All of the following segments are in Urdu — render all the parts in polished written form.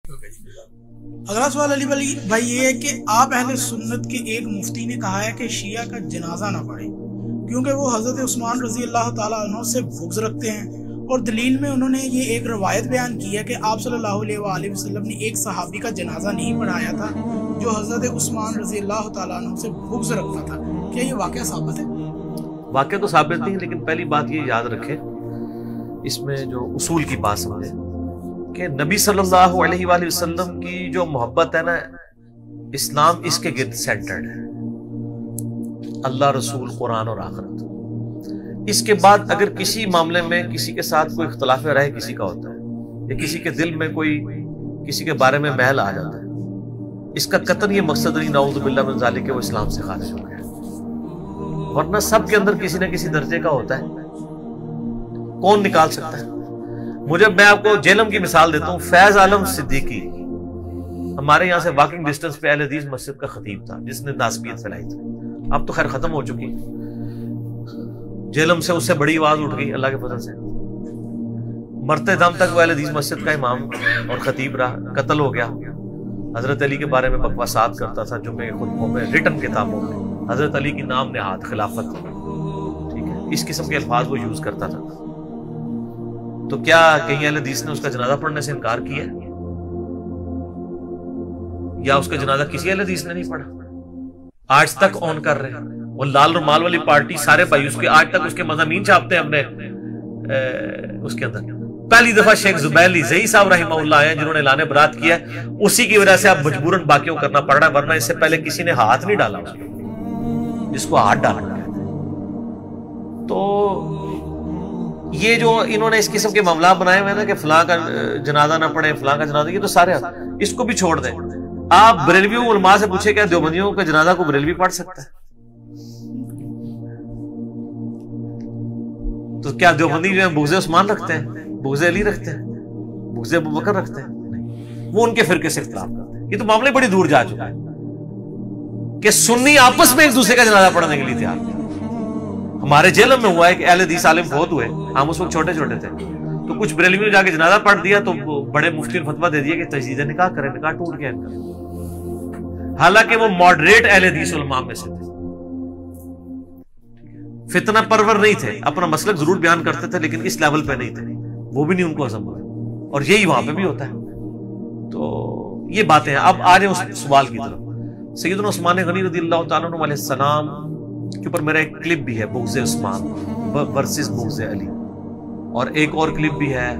اگلا سوال علی بھائی یہ ہے کہ آپ اہل سنت کے ایک مفتی نے کہا ہے کہ شیعہ کا جنازہ نہ پڑھے کیونکہ وہ حضرت عثمان رضی اللہ تعالیٰ عنہ سے بغض رکھتے ہیں، اور دلیل میں انہوں نے یہ ایک روایت بیان کی ہے کہ آپ صلی اللہ علیہ وآلہ وسلم نے ایک صحابی کا جنازہ نہیں پڑھایا تھا جو حضرت عثمان رضی اللہ تعالیٰ عنہ سے بغض رکھتا تھا۔ کیا یہ واقعہ ثابت ہے؟ واقعہ تو ثابت نہیں، لیکن پہلی بات یہ یاد رکھیں، اس میں جو اصول کی بات سمجھیں کہ نبی صلی اللہ علیہ وآلہ وسلم کی جو محبت ہے نا، اسلام اس کے گرد سینٹرڈ ہے، اللہ، رسول، قرآن اور آخرت۔ اس کے بعد اگر کسی معاملے میں کسی کے ساتھ کوئی اختلاف رائے کسی کا ہوتا ہے یا کسی کے دل میں کوئی کسی کے بارے میں محل آ جاتا ہے، اس کا قطعاً یہ مقصد نہیں نعوذ باللہ من ذالک کہ وہ اسلام سے خارج ہو گیا، ورنہ سب کے اندر کسی نہ کسی درجے کا ہوتا ہے، کون نکال سکتا ہے؟ مجھے میں آپ کو جہلم کی مثال دیتا ہوں۔ فیض عالم صدیقی ہمارے یہاں سے واکنگ ڈسٹنس پہ اہل حدیث مسجد کا خطیب تھا جس نے ناسبیت پھیلائی تھی، اب تو خیر ختم ہو چکی، جہلم سے اس سے بڑی آواز اٹھ گئی اللہ کے فضل سے، مرتے دم تک وہ اہل حدیث مسجد کا امام اور خطیب رہا، قتل ہو گیا، حضرت علی کے بارے میں بکواسات کرتا تھا جمعے کے خطبوں میں، ریٹن کتابوں میں حضرت علی کی نام نہاد خلافت، ٹھیک ہے، اس قسم کے الفاظ وہ یوز کرتا تھا۔ تو کیا کہیں اہل حدیث نے اس کا جنازہ پڑھنے سے انکار کیا یا اس کا جنازہ کسی اہل حدیث نے نہیں پڑھا؟ آج تک اون کر رہے ہیں وہ لال رومال والی پارٹی، سارے بھائی اس کے آج تک اس کے مضامین چھاپتے ہیں اپنے اس کے اندر۔ پہلی دفعہ شیخ زبیلی زئی صاحب رحمہ اللہ آئے جنہوں نے اعلان برات کیا، اسی کی وجہ سے اب مجبوراً باقیوں کرنا پڑ رہا ہے، ورنہ اس سے پہلے کسی نے ہاتھ نہیں ڈالا اس کو، جس کو ہاتھ ڈالنا ہے۔ تو یہ جو انہوں نے اس قسم کے معاملات بنائے ہوئے ہیں نا کہ فلاں کا جنازہ نہ پڑھے، فلاں کا جنازہ، یہ تو سارے اس کو بھی چھوڑ دیں۔ آپ بریلوی علماء سے پوچھے کیا دیوبندیوں کا جنازہ کو بریلوی پڑھ سکتا ہے؟ تو کیا دیوبندی جو ہے بغض عثمان رکھتے ہیں، بغض علی رکھتے ہیں، بغض ابوبکر رکھتے ہیں؟ نہیں، وہ ان کے فرقے سے اختلاف کرتے ہیں۔ یہ تو معاملے بڑی دور جا چکا ہے کہ سنی آپس میں ایک دوسرے کا جنازہ پڑھنے کے لیے تیار تھے۔ ہمارے جہلم میں ہوا ہے کہ اہل حدیث عالم فوت ہوئے، ہم اس وقت چھوٹے چھوٹے تھے، تو کچھ بریلویوں نے جا کے جنازہ پڑھ دیا تو بڑے مفتی نے فتویٰ دے دیا کہ تجدید نکاح کریں، نکاح ٹوٹ گیا، حالانکہ وہ ماڈریٹ اہل حدیث علماء میں سے تھے، فتنہ پرور نہیں تھے، اپنا مسلک ضرور بیان کرتے تھے لیکن اس لیول پہ نہیں تھے، وہ بھی نہیں ان کو ہضم ہوا، اور یہی وہاں پہ بھی ہوتا ہے۔ تو یہ باتیں ہیں۔ اب آ جائیں اس سوال کی طرف۔ سیدنا عثمان غنی رضی اللہ تعالیٰ عنہ علیہ السلام کے اوپر میرا ایک کلپ بھی ہے، بغض عثمان ورسز بغض علی، اور ایک اور کلپ بھی ہے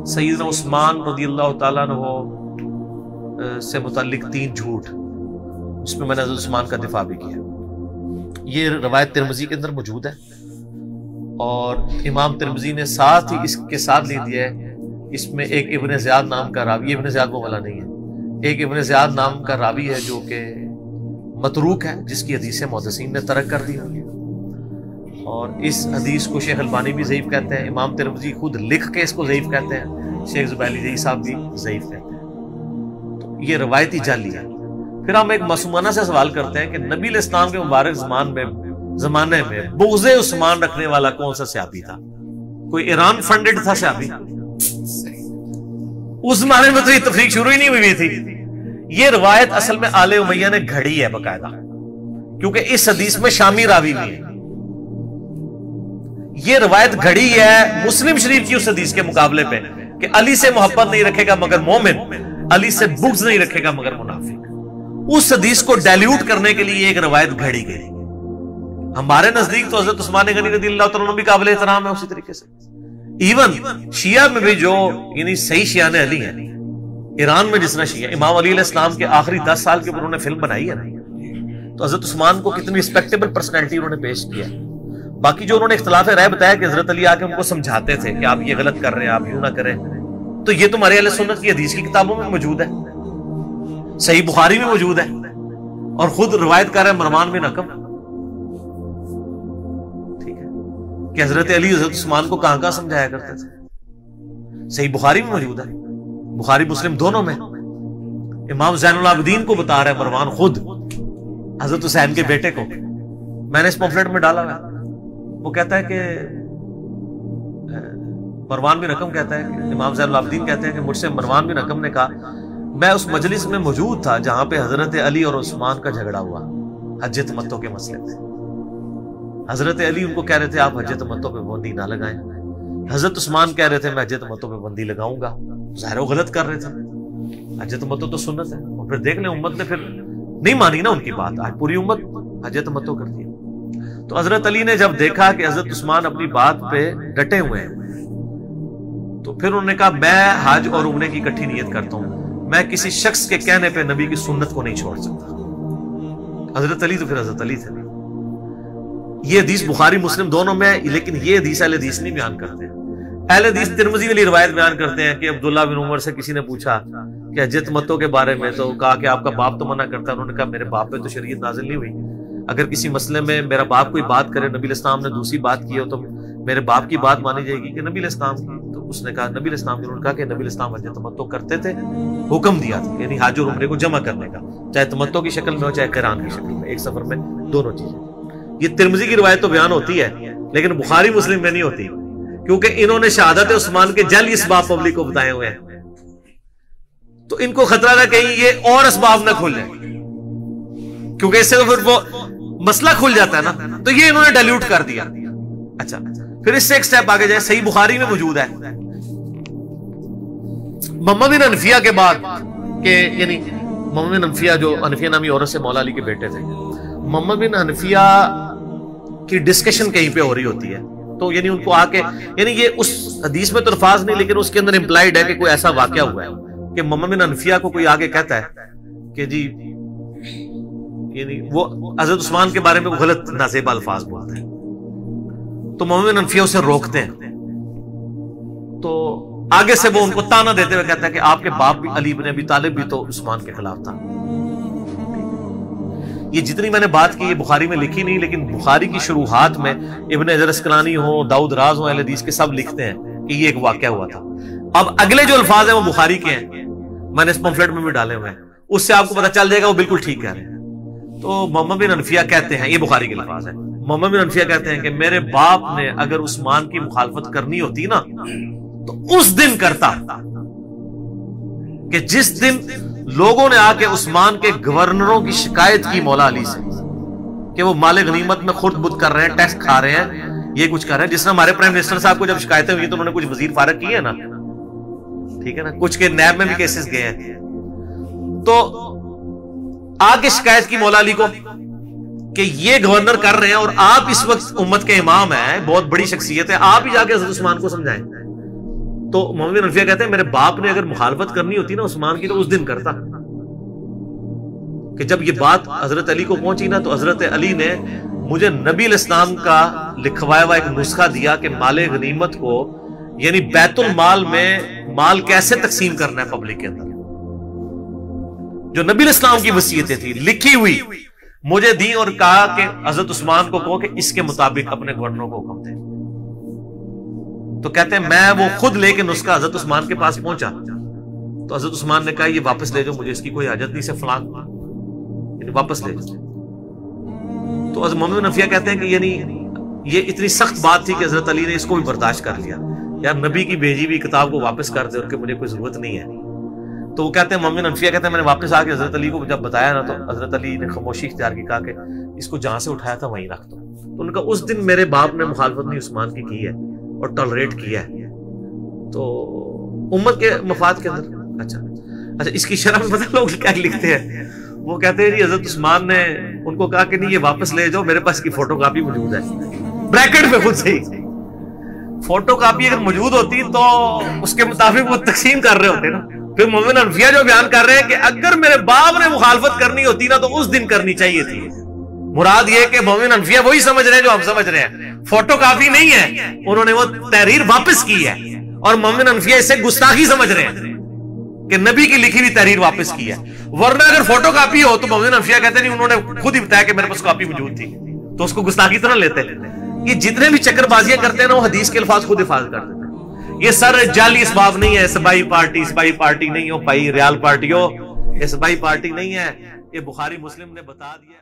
سیدنا عثمان رضی اللہ تعالیٰ عنہ سے متعلق 3 جھوٹ، اس میں نے حضرت عثمان کا دفاع بھی کیا۔ یہ روایت ترمذی کے اندر موجود ہے، اور امام ترمذی نے ساتھ ہی اس کے ساتھ لکھ دیا ہے، اس میں ایک ابن زیاد نام کا راوی، ابن زیاد وہ والا نہیں ہے، ایک ابن زیاد نام کا راوی ہے جو کہ متروک ہے، جس کی حدیثیں محدثین نے ترک کر دی ہوئی، اور اس حدیث کو شیخ البانی بھی ضعیف کہتے ہیں، امام ترمذی خود لکھ کے اس کو ضعیف کہتے ہیں، شیخ زبیلی زئی صاحب بھی ضعیف کہتے ہیں۔ تو یہ روایتی جعلی ہے۔ پھر ہم ایک معصومانہ سے سوال کرتے ہیں کہ نبی علیہ السلام کے مبارک زمانے میں بغض عثمان رکھنے والا کون سا صحابی تھا؟ کوئی ایران فنڈڈ تھا صحابی؟ اس زمانے میں تو یہ تفریق شروع ہی نہیں ہوئی تھی۔ یہ روایت اصل میں آل امیہ نے گھڑی ہے باقاعدہ، کیونکہ اس حدیث میں شامی راوی بھی ہے۔ یہ روایت گھڑی ہے مسلم شریف کی اس حدیث کے مقابلے پہ کہ علی سے محبت نہیں رکھے گا مگر مومن، علی سے بغض نہیں رکھے گا مگر منافق۔ اس حدیث کو ڈائلیوٹ کرنے کے لیے ایک روایت گھڑی گئی۔ ہمارے نزدیک تو حضرت عثمان غنی رضی اللہ تعالیٰ عنہ بھی قابل احترام ہے اسی طریقے سے۔ ایون شیعہ میں بھی جو یعنی صحیح شیعہ علی ہیں، ایران میں جس طرح شیعہ امام علی علیہ السلام کے آخری 10 سال کے اوپر انہوں نے فلم بنائی ہے نا، تو حضرت عثمان کو کتنی ریسپیکٹیبل پرسنالٹی انہوں نے پیش کیا۔ باقی جو انہوں نے اختلاف رائے بتایا کہ حضرت علی آ کے ان کو سمجھاتے تھے کہ آپ یہ غلط کر رہے ہیں، آپ یوں نہ کریں، تو یہ تمہارے اہل سنت کی حدیث کی کتابوں میں موجود ہے، صحیح بخاری میں موجود ہے، اور خود روایت کر رہے ہیں مروان بن حکم، ٹھیک ہے، کہ حضرت علی حضرت عثمان کو کہاں کہاں سمجھایا کرتے تھے، صحیح بخاری میں موجود ہے، بخاری مسلم دونوں میں۔ امام زین العابدین کو بتا رہے ہیں مروان خود حضرت حسین کے بیٹے کو، میں نے اس پمفلٹ میں ڈالا ہے، وہ کہتا ہے کہ مروان بن حکم کہتا ہے کہ امام زین العابدین کہتے ہیں کہ مجھ سے مروان بن حکم نے کہا میں اس مجلس میں موجود تھا جہاں پہ حضرت علی اور عثمان کا جھگڑا ہوا حج تمتع کے مسئلے پہ. حضرت علی ان کو کہہ رہے تھے آپ حج تمتع پہ پابندی نہ لگائیں. حضرت عثمان کہہ رہے تھے میں حج تمتع پہ پابندی لگاؤں گا. ظاہر وہ غلط کر رہے تھے. حج تمتع تو سنت ہے. اور پھر دیکھ لیں امت نے پھر نہیں مانی نا ان کی بات. آج پوری امت حج تمتع کرتی ہے. تو حضرت علی نے جب دیکھا کہ حضرت عثمان اپنی بات پہ ڈٹے ہوئے ہیں تو پھر انہوں نے کہا میں حج اور عمرے کی اکٹھی نیت کرتا ہوں. میں کسی شخص کے کہنے پہ نبی کی سنت کو نہیں چھوڑ سکتا. حضرت علی تو پھر حضرت علی تھے. یہ حدیث بخاری مسلم دونوں میں ہے لیکن یہ حدیث اہل حدیث نہیں بیان کرتے. اہل حدیث ترمذی والی روایت بیان کرتے ہیں کہ عبداللہ بن عمر سے کسی نے پوچھا کہ حج تمتع کے بارے میں تو کہا کہ آپ کا باپ تو منع کرتا ہے. انہوں نے کہا میرے باپ پہ تو شریعت نازل نہیں ہوئی. اگر کسی مسئلے میں میرا باپ کوئی بات کرے نبی علیہ السلام نے دوسری بات کی ہو تو میرے باپ کی بات مانی جائے گی کہ نبی علیہ السلام کی. تو اس نے کہا نبی علیہ السلام نے کہا کہ نبی علیہ السلام حج تمتع کرتے تھے, حکم دیا تھا یعنی حج اور عمرے کو جمع کرنے کا, چاہے تمتع کی شکل میں ہو چاہے قران کی شکل میں, ایک سفر میں دونوں چیزیں. یہ ترمذی کی روایت تو بیان ہوتی ہے لیکن بخاری مسلم میں نہیں ہوتی کیونکہ انہوں نے شہادت عثمان کے جعلی اسباب پبلک کو بتائے ہوئے ہیں. تو ان کو خطرہ تھا کہیں یہ اور اسباب نہ کھل جائیں کیونکہ اس سے تو پھر وہ مسئلہ کھل جاتا ہے نا. تو یہ انہوں نے ڈائلیوٹ کر دیا. اچھا پھر اس سے ایک سٹیپ آگے جائے. صحیح بخاری میں موجود ہے محمد بن حنفیہ کے بعد کہ یعنی محمد بن حنفیہ جو حنفیہ نامی عورت سے مولا علی کے بیٹے تھے, محمد بن حنفیہ کی ڈسکشن کہیں پہ ہو رہی ہوتی ہے. تو یعنی ان کو آ کے یعنی یہ اس حدیث میں تو الفاظ نہیں لیکن اس کے اندر امپلائڈ ہے کہ کوئی ایسا واقعہ ہوا ہے کہ محمد بن حنفیہ کو کوئی آگے کہتا ہے کہ جی یعنی وہ حضرت عثمان کے بارے میں وہ غلط نازیبہ الفاظ بولتے ہیں. تو محمد بن حنفیہ اسے روکتے ہیں. تو آگے سے وہ ان کو تانا دیتے ہوئے کہتا ہے کہ آپ کے باپ بھی علی بن ابی طالب بھی تو عثمان کے خلاف تھا. یہ جتنی میں نے بات کی یہ بخاری میں لکھی نہیں لیکن بخاری کی شروحات میں ابن حجر اسقلانی ہو, داؤد راز ہو, اہل حدیث کے سب لکھتے ہیں کہ یہ ایک واقعہ ہوا تھا. اب اگلے جو الفاظ ہیں وہ بخاری کے ہیں, میں نے اس پمفلٹ میں بھی ڈالے ہوئے ہیں, اس سے آپ کو پتہ چل جائے گا وہ بالکل ٹھیک کہہ رہے ہیں. تو محمد بن حنفیہ کہتے ہیں, یہ بخاری کے الفاظ ہیں, محمد بن حنفیہ کہتے ہیں کہ میرے باپ نے اگر عثمان کی مخالفت کرنی ہوتی نا تو اس دن کرتا کہ جس دن لوگوں نے آ کے عثمان کے گورنروں کی شکایت کی مولا علی سے کہ وہ مال غنیمت میں خرد بد کر رہے ہیں, ٹیکس کھا رہے ہیں, یہ کچھ کر رہے ہیں. جس نے ہمارے پرائم منسٹر صاحب کو جب شکایتیں ہوئی تو انہوں نے کچھ وزیر فارغ کیے نا, ٹھیک ہے نا, کچھ کے نیب میں بھی کیسز گئے ہیں. تو آ کے شکایت کی مولا علی کو کہ یہ گورنر کر رہے ہیں اور آپ اس وقت امت کے امام ہیں, بہت بڑی شخصیت ہے, آپ ہی جا کے حضرت عثمان کو سمجھائیں. تو محمد بن حنفیہ کہتے ہیں میرے باپ نے اگر مخالفت کرنی ہوتی نا عثمان کی تو اس دن کرتا. کہ جب یہ بات حضرت علی کو پہنچی نا تو حضرت علی نے مجھے نبی علیہ السلام کا لکھوایا ہوا ایک نسخہ دیا کہ مال غنیمت کو یعنی بیت المال میں مال کیسے تقسیم کرنا ہے پبلک کے اندر, جو نبی علیہ السلام کی وصیتیں تھی لکھی ہوئی مجھے دی اور کہا کہ حضرت عثمان کو کہو کہ اس کے مطابق اپنے گورنروں کو حکم دیں. تو کہتے ہیں میں وہ خود لے کے نسخہ حضرت عثمان کے پاس پہنچا تو حضرت عثمان نے کہا یہ واپس لے جاؤ, مجھے اس کی کوئی حاجت نہیں سے فلان یعنی واپس لے جاؤ. تو حضرت محمد بن حنفیہ کہتے ہیں کہ یعنی یہ اتنی سخت بات تھی کہ حضرت علی نے اس کو بھی برداشت کر لیا, یار نبی کی بھیجی ہوئی کتاب کو واپس کر دے اور کہ مجھے کوئی ضرورت نہیں ہے. تو وہ کہتے ہیں محمد بن حنفیہ کہتے ہیں میں نے واپس آ کے حضرت علی کو جب بتایا نا تو حضرت علی نے خاموشی اختیار کی, کہا کہ اس کو جہاں سے اٹھایا تھا وہیں رکھ دو. تو ان کا اس دن میرے باپ نے مخالفت نہیں عثمان کی ہے اور ٹالریٹ کیا ہے تو امت کے مفاد کے اندر. اچھا اس کی شرح میں پتہ لوگ کیا لکھتے ہیں, وہ کہتے ہیں جی حضرت عثمان نے ان کو کہا کہ نہیں یہ واپس لے جاؤ, میرے پاس کی فوٹو کاپی موجود ہے, بریکٹ میں خود سے ہی فوٹو کاپی اگر موجود ہوتی تو اس کے مطابق وہ تقسیم کر رہے ہوتے نا. پھر محمد بن حنفیہ جو بیان کر رہے ہیں کہ اگر میرے باپ نے مخالفت کرنی ہوتی نا تو اس دن کرنی چاہیے تھی. مراد یہ کہ محمد بن حنفیہ وہی سمجھ رہے ہیں جو ہم سمجھ رہے ہیں, فوٹو کاپی نہیں ہے, انہوں نے وہ تحریر واپس کی ہے اور محمد بن حنفیہ اسے گستاخی سمجھ رہے ہیں کہ نبی کی لکھی ہوئی تحریر واپس کی ہے. ورنہ اگر فوٹو کاپی ہو تو محمد بن حنفیہ کہتے نہیں, انہوں نے خود ہی بتایا کہ میرے پاس کاپی موجود تھی, تو اس کو گستاخی تو نہ لیتے. یہ جتنے بھی چکر بازیاں کرتے ہیں نا وہ حدیث کے الفاظ خود حفاظ کر دیتے ہیں. یہ سر جعلی اسباب نہیں ہے, سبائی پارٹی نہیں ہو بھائی, ریال پارٹی ہو, یہ سبائی پارٹی نہیں ہے, یہ بخاری مسلم نے بتا دیا.